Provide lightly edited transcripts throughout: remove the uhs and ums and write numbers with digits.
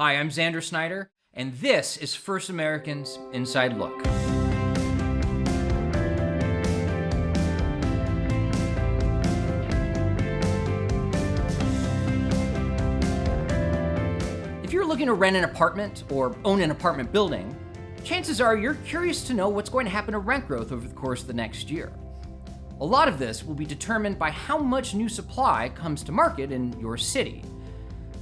Hi, I'm Xander Snyder, and this is First American's Inside Look. If you're looking to rent an apartment or own an apartment building, chances are you're curious to know what's going to happen to rent growth over the course of the next year. A lot of this will be determined by how much new supply comes to market in your city.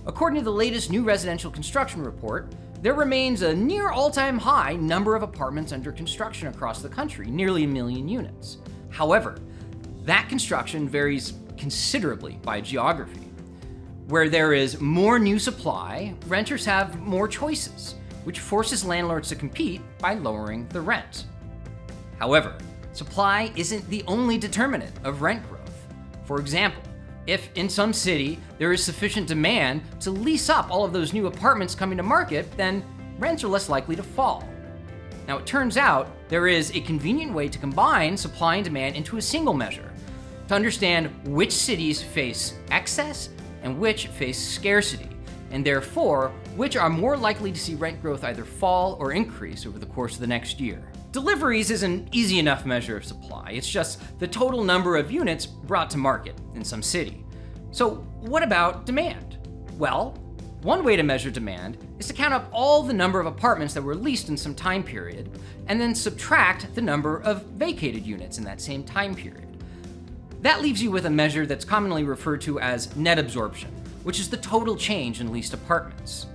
According to the latest new residential construction report, there remains a near all-time high number of apartments under construction across the country, nearly 1 million units. However, that construction varies considerably by geography. Where there is more new supply, renters have more choices, which forces landlords to compete by lowering the rent. However, supply isn't the only determinant of rent growth. For example, if in some city there is sufficient demand to lease up all of those new apartments coming to market, then rents are less likely to fall. Now, it turns out there is a convenient way to combine supply and demand into a single measure to understand which cities face excess and which face scarcity, and therefore which are more likely to see rent growth either fall or increase over the course of the next year. Deliveries is an easy enough measure of supply. It's just the total number of units brought to market in some city. So what about demand? Well, one way to measure demand is to count up all the number of apartments that were leased in some time period, and then subtract the number of vacated units in that same time period. That leaves you with a measure that's commonly referred to as net absorption, which is the total change in leased apartments.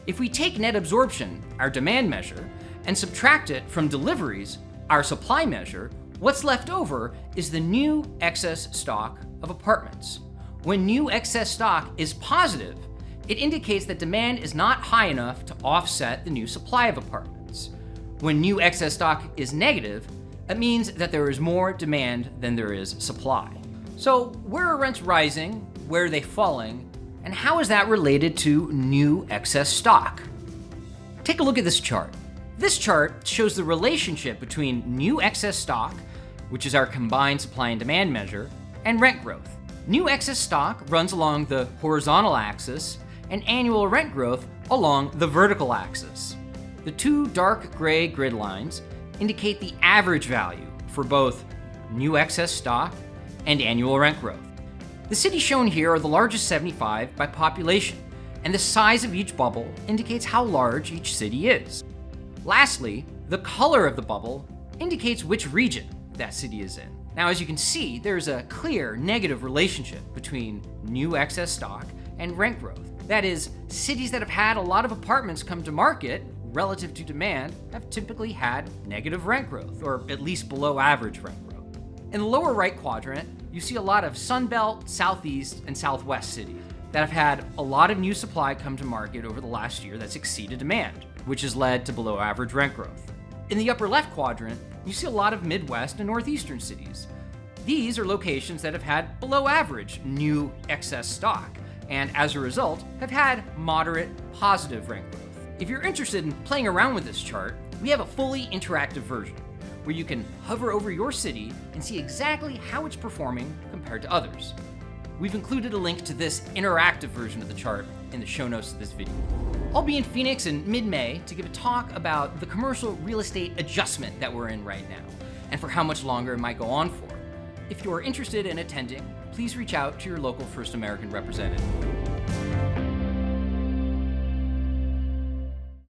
If we take net absorption, our demand measure, and subtract it from deliveries, our supply measure, what's left over is the new excess stock of apartments. When new excess stock is positive, it indicates that demand is not high enough to offset the new supply of apartments. When new excess stock is negative, it means that there is more demand than there is supply. So where are rents rising, where are they falling, and how is that related to new excess stock? Take a look at this chart. This chart shows the relationship between new excess stock, which is our combined supply and demand measure, and rent growth. New excess stock runs along the horizontal axis and annual rent growth along the vertical axis. The two dark gray grid lines indicate the average value for both new excess stock and annual rent growth. The cities shown here are the largest 75 by population, and the size of each bubble indicates how large each city is. Lastly, the color of the bubble indicates which region that city is in. Now, as you can see, there's a clear negative relationship between new excess stock and rent growth. That is, cities that have had a lot of apartments come to market relative to demand have typically had negative rent growth, or at least below average rent growth. In the lower right quadrant, you see a lot of Sunbelt, Southeast, and Southwest cities that have had a lot of new supply come to market over the last year that's exceeded demand, which has led to below average rent growth. In the upper left quadrant, you see a lot of Midwest and Northeastern cities. These are locations that have had below average new excess stock, and as a result, have had moderate positive rent growth. If you're interested in playing around with this chart, we have a fully interactive version where you can hover over your city and see exactly how it's performing compared to others. We've included a link to this interactive version of the chart in the show notes of this video. I'll be in Phoenix in mid-May to give a talk about the commercial real estate adjustment that we're in right now, and for how much longer it might go on for. If you're interested in attending, please reach out to your local First American representative.